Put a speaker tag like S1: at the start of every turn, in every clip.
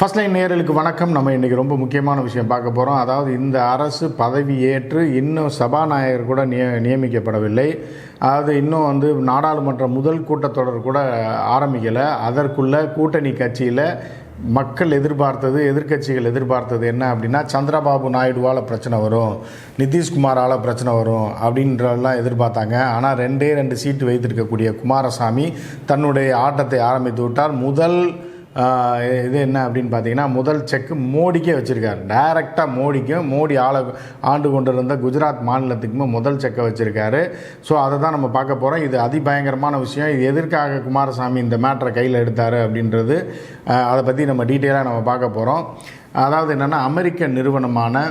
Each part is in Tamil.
S1: ஃபர்ஸ்ட் லைன் நேயர்களுக்கு வணக்கம். நம்ம இன்றைக்கி ரொம்ப முக்கியமான விஷயம் பார்க்க போகிறோம். அதாவது இந்த அரசு பதவி ஏற்று இன்னும் சபாநாயகர் கூட நியமிக்கப்படவில்லை. அதாவது இன்னும் நாடாளுமன்ற முதல் கூட்டத்தொடர் கூட ஆரம்பிக்கலை. அதற்குள்ளே கூட்டணி கட்சியில் மக்கள் எதிர்பார்த்தது, எதிர்க்கட்சிகள் எதிர்பார்த்தது என்ன அப்படின்னா, சந்திரபாபு நாயுடுவால் பிரச்சனை வரும், நிதிஷ்குமாரால் பிரச்சனை வரும் அப்படின்றதெல்லாம் எதிர்பார்த்தாங்க. ஆனால் ரெண்டு சீட்டு வைத்திருக்கக்கூடிய குமாரசாமி தன்னுடைய ஆட்டத்தை ஆரம்பித்து விட்டார். முதல் இது என்ன அப்படின்னு பார்த்தீங்கன்னா, முதல் செக்கு மோடிக்கே வச்சுருக்காரு. டைரெக்டாக மோடி ஆண்டு கொண்டிருந்த குஜராத் மாநிலத்துக்குமே முதல் செக்கை வச்சுருக்காரு. ஸோ அதை தான் நம்ம பார்க்க போகிறோம். இது அதிபயங்கரமான விஷயம். இது எதற்காக குமாரசாமி இந்த மேட்டரை கையில் எடுத்தார் அப்படின்றது, அதை பற்றி நம்ம டீட்டெயிலாக நம்ம பார்க்க போகிறோம். அதாவது என்னென்னா, அமெரிக்க நிறுவனமான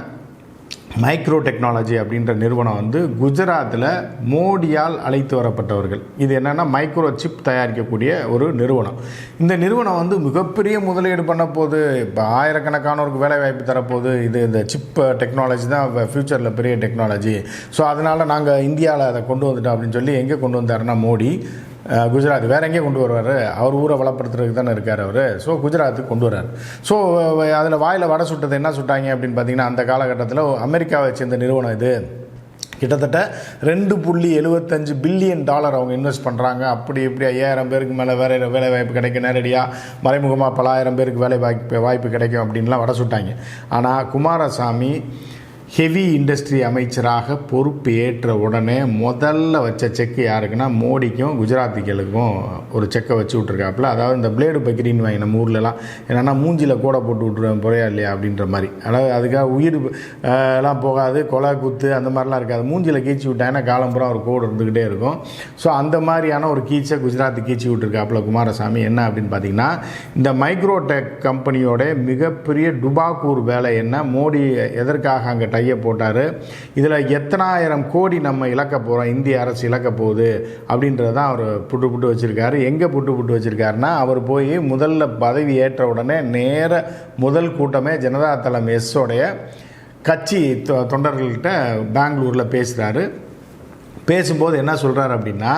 S1: மைக்ரோ டெக்னாலஜி அப்படின்ற நிறுவனம் குஜராத்தில் மோடியால் அழைத்து வரப்பட்டவர்கள். இது என்னென்னா, மைக்ரோ சிப் தயாரிக்கக்கூடிய ஒரு நிறுவனம். இந்த நிறுவனம் மிகப்பெரிய முதலீடு பண்ண போது, இப்போ ஆயிரக்கணக்கானோருக்கு வேலை வாய்ப்பு தரப்போகுது. இந்த சிப் டெக்னாலஜி தான் ஃப்யூச்சரில் பெரிய டெக்னாலஜி. ஸோ அதனால் நாங்கள் இந்தியாவில் அதை கொண்டு வந்துட்டோம் அப்படின்னு சொல்லி எங்கே கொண்டு வந்தாருன்னா, மோடி குஜராத். வேறு எங்கேயும் கொண்டு வருவார்? அவர் ஊரை வளப்படுத்துறதுக்கு தானே இருக்கார் அவர். ஸோ குஜராத்துக்கு கொண்டு வர்றார். ஸோ அதில் வாயில் வடை சுட்டது என்ன சுட்டாங்க அப்படின்னு பார்த்தீங்கன்னா, அந்த காலகட்டத்தில் அமெரிக்காவை சேர்ந்த நிறுவனம் இது கிட்டத்தட்ட $2.75 பில்லியன் அவங்க இன்வெஸ்ட் பண்ணுறாங்க. அப்படி இப்படி 5000 பேருக்கு மேலே வேலை வாய்ப்பு கிடைக்கும், நேரடியாக மறைமுகமாக பல ஆயிரம் பேருக்கு வேலை வாய்ப்பு கிடைக்கும் அப்படின்லாம் வடை சுட்டாங்க. ஆனால் குமாரசாமி ஹெவி இண்டஸ்ட்ரி அமைச்சராக பொறுப்பு ஏற்ற உடனே முதல்ல வச்ச செக்கு யாருக்குன்னா, மோடிக்கும் குஜராத்திகளுக்கும் ஒரு செக்கை வச்சு விட்ருக்காப்புல. அதாவது இந்த பிளேடு பக்கிரின்னு வாங்கி நம்ம ஊர்லலாம் என்னென்னா, மூஞ்சியில் கூட போட்டு விட்ருவேன் புறையா இல்லையா அப்படின்ற மாதிரி. அதாவது அதுக்காக உயிர் எல்லாம் போகாது, கொலை குத்து அந்த மாதிரிலாம் இருக்காது. மூஞ்சியில் கீழ்ச்சி விட்டாங்கன்னா காலம்புறம் ஒரு கோடு இருந்துக்கிட்டே இருக்கும். ஸோ அந்த மாதிரியான ஒரு கீச்சை குஜராத்து கீழ்ச்சி விட்ருக்காப்புல குமாரசாமி. என்ன அப்படின்னு பார்த்தீங்கன்னா, இந்த மைக்ரோடெக் கம்பெனியோட மிகப்பெரிய டுபாக்கூர் வேலை என்ன, மோடி எதற்காக அங்கே டையை போட்டார், இதில் எத்தனாயிரம் கோடி நம்ம இழக்க போகிறோம், இந்திய அரசு இழக்க போகுது அப்படின்றது தான் அவர் புட்டு வச்சுருக்காரு. எங்கே புட்டு வச்சுருக்காருன்னா, அவர் போய் முதல்ல பதவி ஏற்ற உடனே நேர முதல் கூட்டமே ஜனதா தளம் எஸ்ஸோடைய கட்சி தொண்டர்கள்கிட்ட பெங்களூரில் பேசுகிறாரு. பேசும்போது என்ன சொல்கிறார் அப்படின்னா,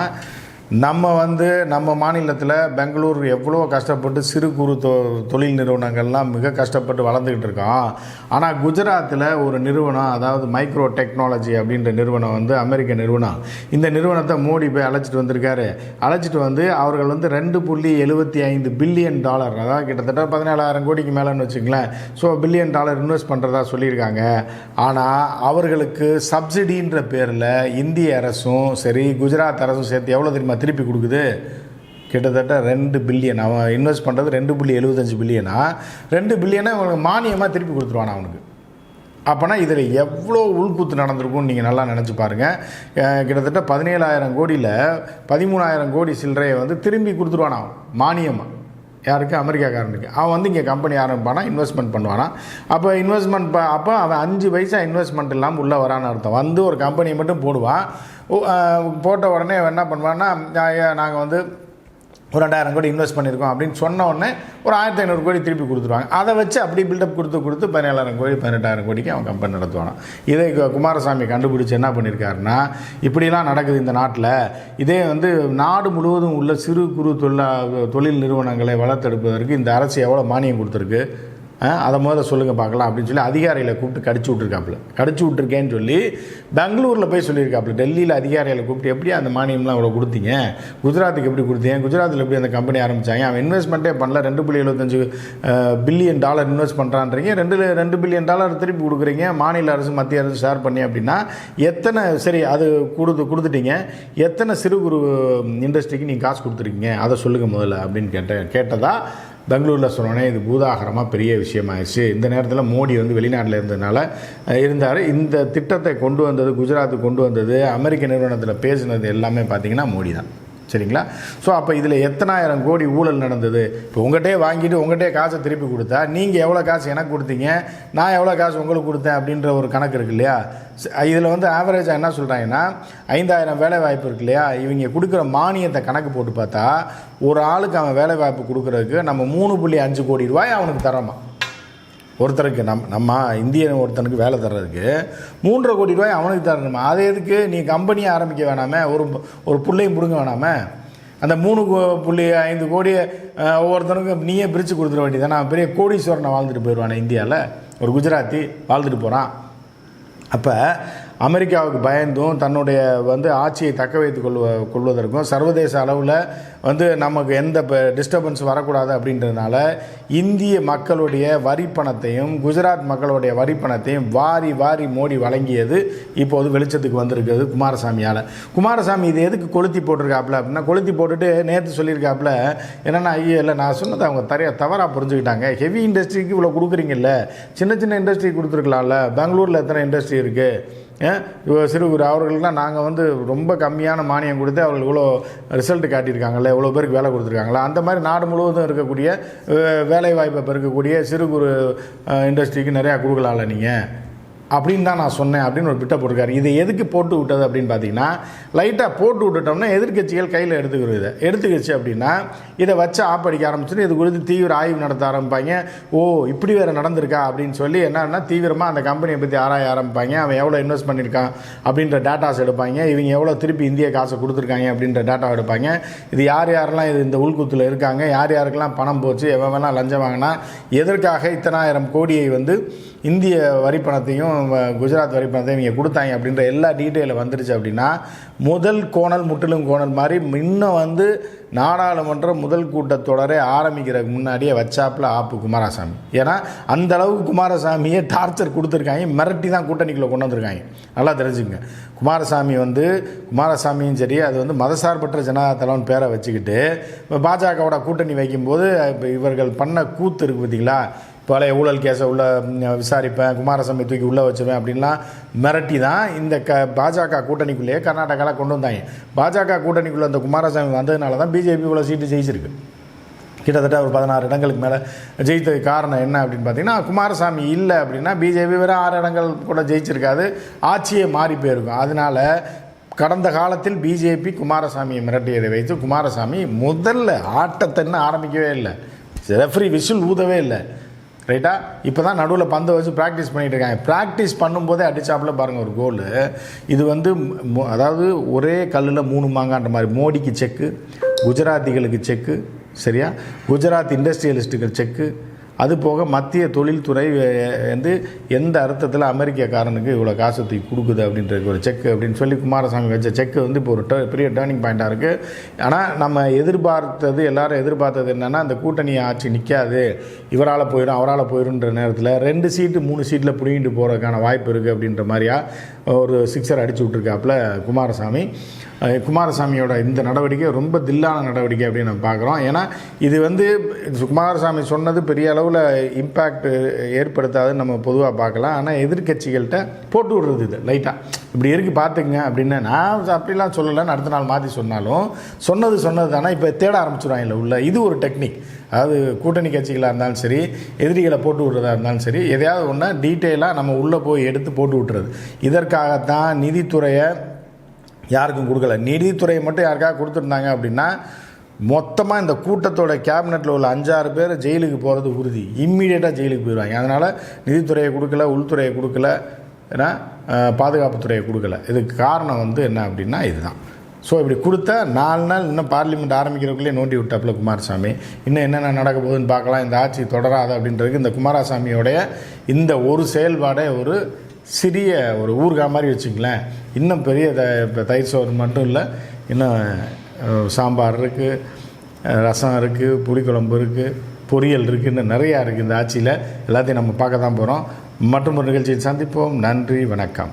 S1: நம்ம மாநிலத்தில் பெங்களூர் எவ்வளோ கஷ்டப்பட்டு சிறு குறு தொழில் நிறுவனங்கள்லாம் மிக கஷ்டப்பட்டு வளர்ந்துக்கிட்டு இருக்கோம். ஆனால் குஜராத்தில் ஒரு நிறுவனம், அதாவது மைக்ரோ டெக்னாலஜி அப்படின்ற நிறுவனம் அமெரிக்க நிறுவனம். இந்த நிறுவனத்தை மோடி போய் அழைச்சிட்டு வந்திருக்காரு. அழைச்சிட்டு அவர்கள் $2.75 பில்லியன், அதாவது கிட்டத்தட்ட 17,000 கோடிக்கு மேலேன்னு வச்சுங்களேன். ஸோ $1 பில்லியன் இன்வெஸ்ட் பண்ணுறதா சொல்லியிருக்காங்க. ஆனால் அவர்களுக்கு சப்சிடின்ற பேரில் இந்திய அரசும் சரி குஜராத் அரசும் சேர்த்து எவ்வளோ தெரியுமா திருப்பி கொடுக்குது? கிட்டத்தட்ட $2 பில்லியன். அவன் இன்வெஸ்ட் பண்ணுறது $2.75 பில்லியனா, $2 பில்லியனை அவனுக்கு மானியமாக திருப்பி கொடுத்துருவான் அவனுக்கு. அப்போனா இதில் எவ்வளோ உள்குத்து நடந்திருக்கும்னு நீங்கள் நல்லா நினச்சி பாருங்கள். கிட்டத்தட்ட 17,000 கோடியில் 13,000 கோடி சில்லறையை திரும்பி கொடுத்துருவான் அவன் மானியமாக. யாருக்கு? அமெரிக்காக்காரனுக்கு. அவன் இங்கே கம்பெனி ஆரம்பிப்பானா, இன்வெஸ்ட்மெண்ட் பண்ணுவானா. அப்போ இன்வெஸ்ட்மெண்ட் அப்போ அவன் 5 பைசா இன்வெஸ்ட்மெண்ட் இல்லாமல் உள்ளே வரான்னு அர்த்தம். ஒரு கம்பெனியை மட்டும் போடுவான். போட்ட உடனே என்ன பண்ணுவான்னா, நாங்கள் ஒரு 2,000 கோடி இன்வெஸ்ட் பண்ணியிருக்கோம் அப்படின்னு சொன்ன உடனே ஒரு 1,500 கோடி திருப்பி கொடுத்துருவாங்க. அதை வச்சு அப்படி பில்டப் கொடுத்து 17,000 கோடி 18,000 கோடிக்கு அவன் கம்பெனி நடத்துவானான். இதை குமாரசாமி கண்டுபிடிச்சி என்ன பண்ணியிருக்காருன்னா, இப்படிலாம் நடக்குது இந்த நாட்டில். இதே நாடு முழுவதும் உள்ள சிறு குறு தொழில் நிறுவனங்களை வளர்த்தெடுப்பதற்கு இந்த அரசு எவ்வளோ மானியம் கொடுத்துருக்கு, அதை முதல்ல சொல்லுங்கள் பார்க்கலாம் அப்படின்னு சொல்லி அதிகாரிகளை கூப்பிட்டு கடிச்சு விட்ருக்கேன்னு சொல்லி பெங்களூரில் போய் சொல்லியிருக்காப்புல. டெல்லியில் அதிகாரிகளை கூப்பிட்டு, எப்படி அந்த மானியம்லாம் அவ்வளோ கொடுத்தீங்க, குஜராத்துக்கு எப்படி கொடுத்தீங்க, குஜராத்தில் எப்படி அந்த கம்பெனி ஆரம்பித்தாங்க, அவன் இன்வெஸ்ட்மெண்ட்டே பண்ணல, $2.75 பில்லியன் இன்வெஸ்ட் பண்ணுறான்றீங்க, $2 பில்லியன் திருப்பி கொடுக்குறீங்க மாநில அரசு மத்திய அரசு ஷேர் பண்ணி அப்படின்னா எத்தனை, சரி அது கொடுத்துட்டீங்க, எத்தனை சிறு குறு இண்டஸ்ட்ரிக்கு நீங்கள் காசு கொடுத்துருக்கீங்க, அதை சொல்லுங்கள் முதல்ல அப்படின்னு கேட்டதா பெங்களூரில் சொன்னோன்னே இது பூதாகரமாக பெரிய விஷயமாயிடுச்சு. இந்த நேரத்தில் மோடி வெளிநாட்டில் இருந்தார். இந்த திட்டத்தை கொண்டு வந்தது, குஜராத்துக்கு கொண்டு வந்தது, அமெரிக்க நிறுவனத்தில் பேசினது எல்லாமே பார்த்திங்கன்னா மோடி தான். சரிங்களா? ஸோ அப்போ இதில் எத்தனாயிரம் கோடி ஊழல் நடந்தது. இப்போ உங்கள்கிட்டே வாங்கிட்டு உங்கள்கிட்டே காசை திருப்பி கொடுத்தா, நீங்கள் எவ்வளோ காசு எனக்கு கொடுத்தீங்க, நான் எவ்வளோ காசு உங்களுக்கு கொடுத்தேன் அப்படின்ற ஒரு கணக்கு இருக்கு இல்லையா? இதில் ஆவரேஜாக என்ன சொல்கிறாங்கன்னா, 5,000 வேலை வாய்ப்பு இருக்கு இல்லையா, இவங்க கொடுக்குற மானியத்தை கணக்கு போட்டு பார்த்தா ஒரு ஆளுக்கு அவன் வேலை வாய்ப்பு கொடுக்குறதுக்கு நம்ம $3.5 கோடி அவனுக்கு தரோமா. ஒருத்தருக்கு நம்ம இந்தியன் ஒருத்தனுக்கு வேலை தர்றதுக்கு 3.5 கோடி அவனுக்கு தரணுமா. அது எதுக்கு? நீ கம்பெனியை ஆரம்பிக்க வேணாமே, ஒரு பிள்ளையும் பிடுங்க வேணாமே. அந்த 3.5 கோடியை ஒவ்வொருத்தனுக்கும் நீயே பிரித்து கொடுத்துட வேண்டியதான். நான் பெரிய கோடீஸ்வரனை வாழ்ந்துட்டு போயிடுவானே இந்தியாவில், ஒரு குஜராத்தி வாழ்ந்துட்டு போகிறான். அப்போ அமெரிக்காவுக்கு பயந்தும் தன்னுடைய ஆட்சியை தக்க வைத்து கொள்வதற்கும் சர்வதேச அளவில் நமக்கு எந்த டிஸ்டர்பன்ஸ் வரக்கூடாது அப்படின்றதுனால இந்திய மக்களுடைய வரிப்பணத்தையும் குஜராத் மக்களுடைய வரிப்பணத்தையும் வாரி வாரி மோடி வழங்கியது இப்போது வெளிச்சத்துக்கு வந்திருக்கிறது குமாரசாமியால். குமாரசாமி இது எதுக்கு கொளுத்தி போட்டிருக்காப்புல அப்படின்னா, கொளுத்தி போட்டுட்டு நேற்று சொல்லியிருக்காப்புல என்னென்னா, ஐயோ இல்லை நான் சொன்னதை அவங்க தவறாக புரிஞ்சுக்கிட்டாங்க. ஹெவி இண்டஸ்ட்ரிக்கு இவ்வளோ கொடுக்குறீங்கல்ல, சின்ன சின்ன இண்டஸ்ட்ரி கொடுத்துருக்கலாம்ல. பெங்களூரில் எத்தனை இண்டஸ்ட்ரி இருக்குது, சிறு குறு அவர்களுக்கெல்லாம் நாங்கள் ரொம்ப கம்மியான மானியம் கொடுத்து அவர்கள் இவ்வளோ ரிசல்ட் காட்டியிருக்காங்கல்ல, இவ்வளோ பேருக்கு வேலை கொடுத்துருக்காங்களா. அந்த மாதிரி நாடு முழுவதும் இருக்கக்கூடிய வேலைவாய்ப்பை பெருக்கக்கூடிய சிறு குறு இண்டஸ்ட்ரிக்கு நிறையா கொடுக்கலாம்ல நீங்கள் அப்படின்னு தான் நான் சொன்னேன் அப்படின்னு ஒரு பிட்டை போட்டிருக்காரு. இதை எதுக்கு போட்டு விட்டது அப்படின்னு பார்த்தீங்கன்னா, லைட்டாக போட்டு விட்டுட்டோம்னா எதிர்க்கட்சிகள் கையில் எடுத்துக்கிச்சு அப்படின்னா இதை வச்சு ஆப்படிக்க ஆரம்பிச்சுட்டு இது குறித்து தீவிர ஆய்வு நடத்த ஆரம்பிப்பாங்க. ஓ இப்படி வேறு நடந்திருக்கா அப்படின்னு சொல்லி என்னன்னா தீவிரமாக அந்த கம்பெனியை பற்றி ஆராய ஆரம்பிப்பாங்க. அவன் எவ்வளோ இன்வெஸ்ட் பண்ணியிருக்கான் அப்படின்ற டேட்டாஸ் எடுப்பாங்க. இவங்க எவ்வளோ திருப்பி இந்திய காசை கொடுத்துருக்காங்க அப்படின்ற டேட்டா எடுப்பாங்க. இது யாரெல்லாம் இது இந்த உள்குத்தில் இருக்காங்க, யாருக்கெல்லாம் பணம் போச்சு, எவெல்லாம் லஞ்சம் வாங்கினா, எதற்காக இத்தனாயிரம் கோடியை இந்திய வரிப்பணத்தையும் குஜராத் வரிப்பணத்தையும் இங்கே கொடுத்தாங்க அப்படின்ற எல்லா டீட்டெயிலும் வந்துருச்சு அப்படின்னா முதல் கோணல் முற்றிலும் கோணல் மாதிரி இன்னும் நாடாளுமன்ற முதல் கூட்டத்தொடரை ஆரம்பிக்கிறதுக்கு முன்னாடியே வச்சாப்பில் ஆப்பு குமாரசாமி. ஏன்னா அந்த அளவுக்கு குமாரசாமியை டார்ச்சர் கொடுத்துருக்காங்க, மிரட்டி தான் கூட்டணிக்குள்ளே கொண்டு வந்திருக்காங்க. நல்லா தெரிஞ்சுங்க. குமாரசாமியும் சரி, அது மதசார்பற்ற ஜனதா தளம்னு பேரை வச்சுக்கிட்டு பாஜகவோட கூட்டணி வைக்கும்போது இப்போ இவர்கள் பண்ண கூத்து இருக்குது பார்த்தீங்களா, பழைய ஊழல் கேஸை உள்ள விசாரிப்பேன், குமாரசாமி தூக்கி உள்ளே வச்சுருவேன் அப்படின்லாம் மிரட்டி தான் இந்த பாஜக கூட்டணிக்குள்ளேயே கர்நாடகாவில் கொண்டு வந்தாங்க. பாஜக கூட்டணிக்குள்ளே அந்த குமாரசாமி வந்ததுனால தான் பிஜேபி இவ்வளோ சீட்டு ஜெயிச்சிருக்கு. கிட்டத்தட்ட ஒரு 16 இடங்களுக்கு மேலே ஜெயித்ததுக்கு காரணம் என்ன அப்படின்னு பார்த்தீங்கன்னா, குமாரசாமி இல்லை அப்படின்னா பிஜேபி வேறு 6 இடங்கள் கூட ஜெயிச்சிருக்காது, ஆட்சியே மாறி போயிருக்கும். அதனால் கடந்த காலத்தில் பிஜேபி குமாரசாமியை மிரட்டியதை வைத்து குமாரசாமி முதல்ல ஆட்டத்தை இன்னும் ஆரம்பிக்கவே இல்லை, ரெஃப்ரி விசில் ஊதவே இல்லை. ரைட்டா? இப்போ தான் நடுவில் பந்தை வச்சு ப்ராக்டிஸ் பண்ணிகிட்டு இருக்காங்க. ப்ராக்டிஸ் பண்ணும்போதே அடித்தாப்பில் பாருங்கள் ஒரு கோல். இது அதாவது ஒரே கல்லில் 3 மாங்கான்ற மாதிரி மோடிக்கு செக்கு, குஜராத்திகளுக்கு செக்கு, சரியா, குஜராத் இண்டஸ்ட்ரியலிஸ்ட்டுகள் செக்கு, அது போக மத்திய தொழில்துறை எந்த அர்த்தத்தில் அமெரிக்காக்காரனுக்கு இவ்வளோ காசு தூக்கி கொடுக்குது அப்படின்றது ஒரு செக்கு அப்படின்னு சொல்லி குமாரசாமி வச்ச செக்கு இப்போ ஒரு பெரிய டேர்னிங் பாயிண்ட்டாக இருக்குது. ஆனால் நம்ம எல்லாரும் எதிர்பார்த்தது என்னென்னா, அந்த கூட்டணி ஆட்சி நிற்காது, இவரால் போயிடும் அவரால் போயிடும்ன்ற நேரத்தில் 2 சீட்டு 3 சீட்டில் பிடிங்கிட்டு போகிறதுக்கான வாய்ப்பு இருக்குது அப்படின்ற மாதிரியா ஒரு சிக்ஸர் அடிச்சு விட்ருக்காப்புல குமாரசாமி. குமாரசாமியோட இந்த நடவடிக்கை ரொம்ப தில்லான நடவடிக்கை அப்படின்னு நம்ம பார்க்குறோம். ஏன்னா இது குமாரசாமி சொன்னது பெரிய அளவில் இம்பேக்ட் ஏற்படுத்தாதுன்னு நம்ம பொதுவாக பார்க்கலாம். ஆனால் எதிர்கட்சிகள்கிட்ட போட்டு விடுறது இது லைட்டாக இப்படி இருக்குது பார்த்துக்குங்க அப்படின்னு. நான் அப்படிலாம் சொல்லலைன்னு அடுத்த நாள் மாற்றி சொன்னாலும் சொன்னது தானே இப்போ தேட ஆரம்பிச்சுடுவாங்க உள்ள. இது ஒரு டெக்னிக். அதாவது கூட்டணி கட்சிகளாக இருந்தாலும் சரி, எதிரிகளை போட்டு விடுறதா இருந்தாலும் சரி, எதையாவது ஒன்று டீட்டெயிலாக நம்ம உள்ளே போய் எடுத்து போட்டு விட்டுறது. இதற்காகத்தான் நிதித்துறையை யாருக்கும் கொடுக்கல. நிதித்துறையை மட்டும் யாருக்காக கொடுத்துருந்தாங்க அப்படின்னா மொத்தமாக இந்த கூட்டத்தோட கேபினெட்டில் உள்ள 5-6 பேர் ஜெயிலுக்கு போகிறது உறுதி, இம்மீடியட்டாக ஜெயிலுக்கு போயிடுவாங்க. அதனால் நிதித்துறையை கொடுக்கல, உள்துறையை கொடுக்கல, ஏன்னா பாதுகாப்புத்துறையை கொடுக்கல. இதுக்கு காரணம் என்ன அப்படின்னா இதுதான். ஸோ இப்படி கொடுத்தா 4 நாள் இன்னும் பார்லிமெண்ட் ஆரம்பிக்கிறதுக்குள்ளே நோண்டி விட்டாப்புல குமாரசாமி. இன்னும் என்னென்ன நடக்க போகுதுன்னு பார்க்கலாம். இந்த ஆட்சி தொடராது அப்படின்றதுக்கு இந்த குமாரசாமியோடைய இந்த ஒரு செயல்பாடை ஒரு சிறிய ஒரு ஊர்கா மாதிரி வச்சுங்களேன். இன்னும் பெரிய தயிர் சோறு மட்டும் இல்லை, இன்னும் சாம்பார் இருக்குது, ரசம் இருக்குது, புளிக்குழம்பு இருக்குது, பொரியல் இருக்குது, இன்னும் நிறையா இருக்குது இந்த ஆட்சியில். எல்லாத்தையும் நம்ம பார்க்க தான் போகிறோம். மற்றும் ஒரு நிகழ்ச்சியில் சந்திப்போம். நன்றி, வணக்கம்.